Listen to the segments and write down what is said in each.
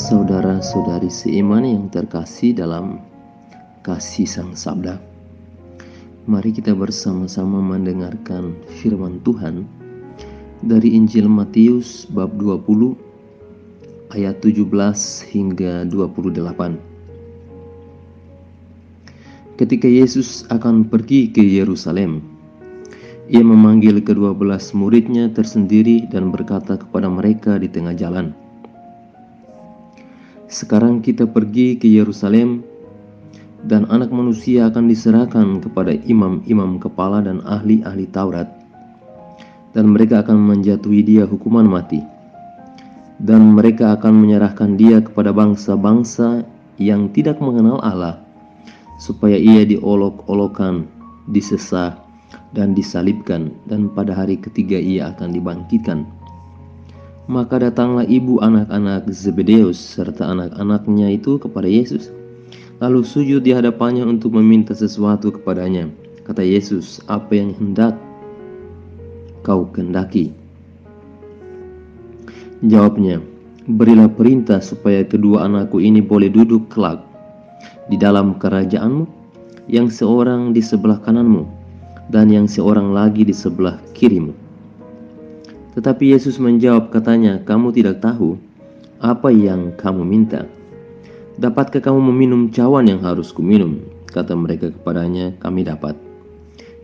Saudara-saudari seiman yang terkasih dalam kasih Sang Sabda, mari kita bersama-sama mendengarkan firman Tuhan dari Injil Matius bab 20 ayat 17 hingga 28. Ketika Yesus akan pergi ke Yerusalem, Ia memanggil ke-12 muridnya tersendiri dan berkata kepada mereka di tengah jalan, "Sekarang kita pergi ke Yerusalem, dan Anak Manusia akan diserahkan kepada imam-imam kepala dan ahli-ahli Taurat, dan mereka akan menjatuhi Dia hukuman mati, dan mereka akan menyerahkan Dia kepada bangsa-bangsa yang tidak mengenal Allah, supaya Ia diolok-olokkan, disesah, dan disalibkan, dan pada hari ketiga Ia akan dibangkitkan." Maka datanglah ibu anak-anak Zebedeus serta anak-anaknya itu kepada Yesus, lalu sujud di hadapannya untuk meminta sesuatu kepadanya. Kata Yesus, "Apa yang hendak kau kehendaki?" Jawabnya, "Berilah perintah supaya kedua anakku ini boleh duduk kelak di dalam kerajaanmu, yang seorang di sebelah kananmu dan yang seorang lagi di sebelah kirimu." Tetapi Yesus menjawab katanya, "Kamu tidak tahu apa yang kamu minta. Dapatkah kamu meminum cawan yang harus kuminum?" Kata mereka kepadanya, "Kami dapat."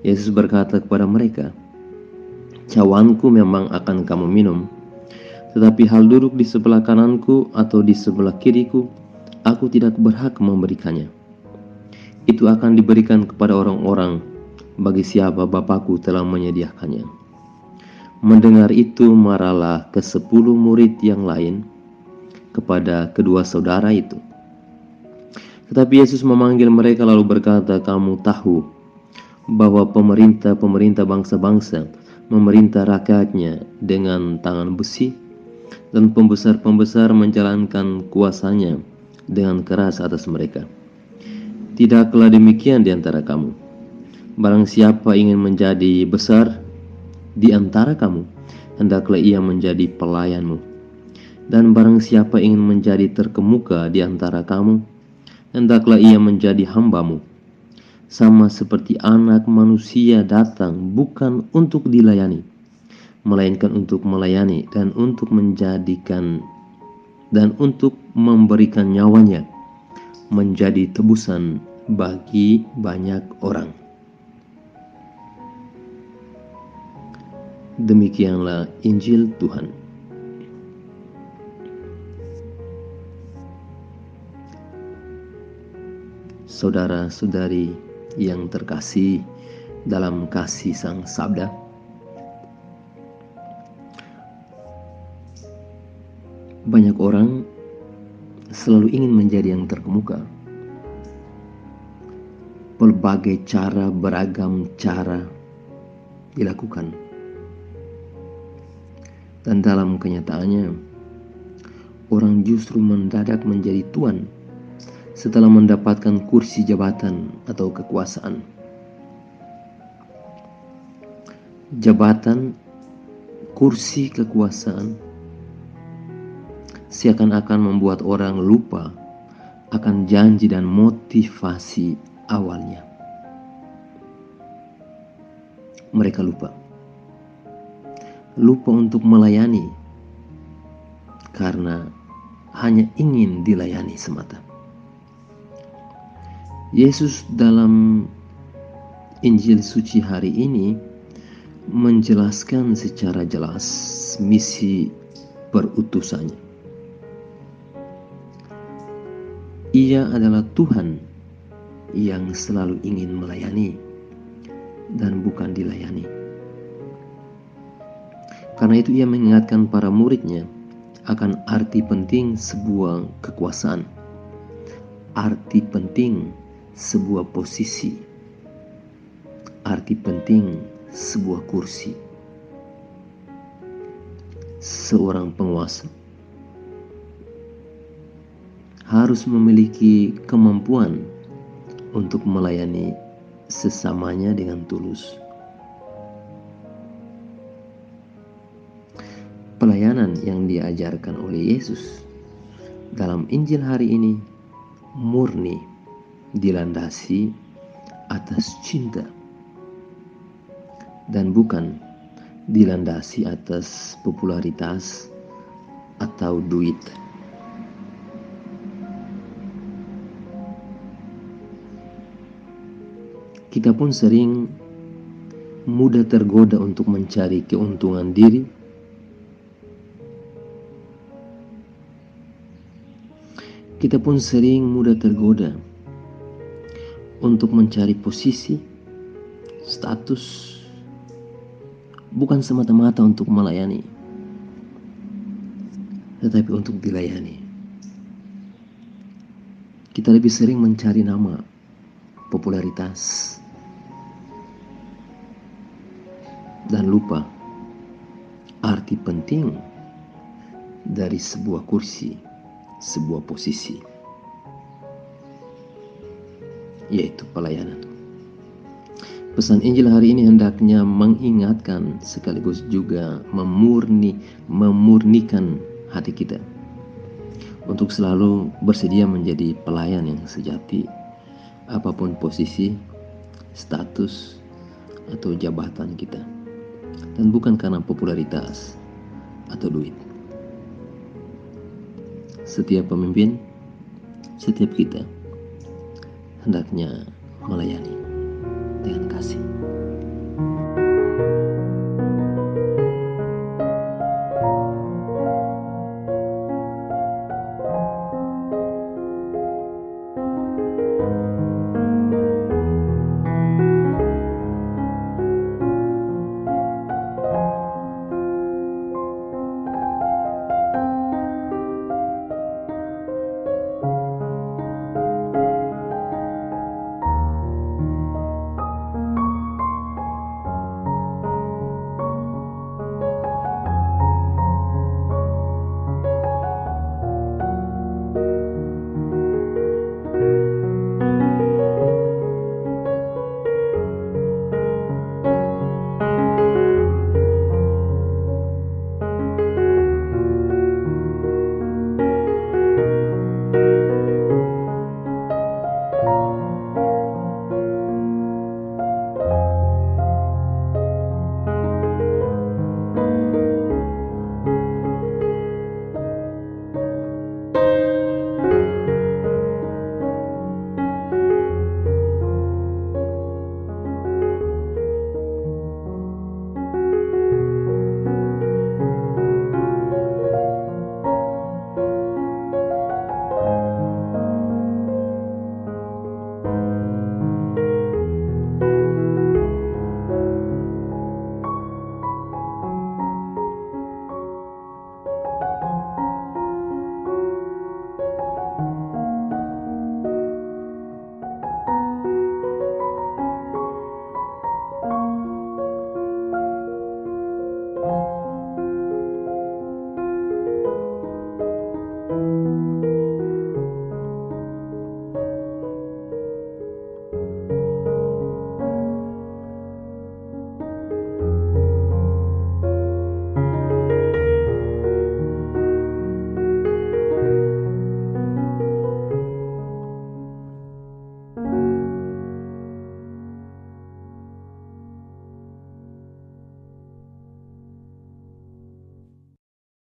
Yesus berkata kepada mereka, "Cawanku memang akan kamu minum, tetapi hal duduk di sebelah kananku atau di sebelah kiriku, aku tidak berhak memberikannya. Itu akan diberikan kepada orang-orang bagi siapa Bapakku telah menyediakannya." Mendengar itu, marahlah ke-10 murid yang lain kepada kedua saudara itu. Tetapi Yesus memanggil mereka lalu berkata, "Kamu tahu bahwa pemerintah bangsa-bangsa memerintah rakyatnya dengan tangan besi, dan pembesar-pembesar menjalankan kuasanya dengan keras atas mereka. Tidaklah demikian di antara kamu. Barang siapa ingin menjadi besar di antara kamu, hendaklah ia menjadi pelayanmu. Dan barang siapa ingin menjadi terkemuka di antara kamu, hendaklah ia menjadi hambamu. Sama seperti Anak Manusia datang bukan untuk dilayani, melainkan untuk melayani dan untuk memberikan nyawanya menjadi tebusan bagi banyak orang." Demikianlah Injil Tuhan. Saudara-saudari yang terkasih dalam kasih Sang Sabda, banyak orang selalu ingin menjadi yang terkemuka. Berbagai cara, beragam cara dilakukan. Dan dalam kenyataannya, orang justru mendadak menjadi tuan setelah mendapatkan kursi jabatan atau kekuasaan. Jabatan, kursi, kekuasaan seakan-akan membuat orang lupa akan janji dan motivasi awalnya. Mereka lupa untuk melayani karena hanya ingin dilayani semata. Yesus dalam Injil suci hari ini menjelaskan secara jelas misi perutusannya. Ia adalah Tuhan yang selalu ingin melayani dan bukan dilayani. Karena itu ia mengingatkan para muridnya akan arti penting sebuah kekuasaan, arti penting sebuah posisi, arti penting sebuah kursi. Seorang penguasa harus memiliki kemampuan untuk melayani sesamanya dengan tulus. Pelayanan yang diajarkan oleh Yesus dalam Injil hari ini murni dilandasi atas cinta dan bukan dilandasi atas popularitas atau duit. Kita pun sering mudah tergoda untuk mencari keuntungan diri, kita pun sering mudah tergoda untuk mencari posisi, status, bukan semata-mata untuk melayani, tetapi untuk dilayani. Kita lebih sering mencari nama, popularitas, dan lupa arti penting dari sebuah kursi, sebuah posisi, yaitu pelayanan. Pesan Injil hari ini hendaknya mengingatkan sekaligus juga memurnikan hati kita untuk selalu bersedia menjadi pelayan yang sejati, apapun posisi, status, atau jabatan kita, dan bukan karena popularitas atau duit. Setiap pemimpin, setiap kita hendaknya melayani dengan kasih.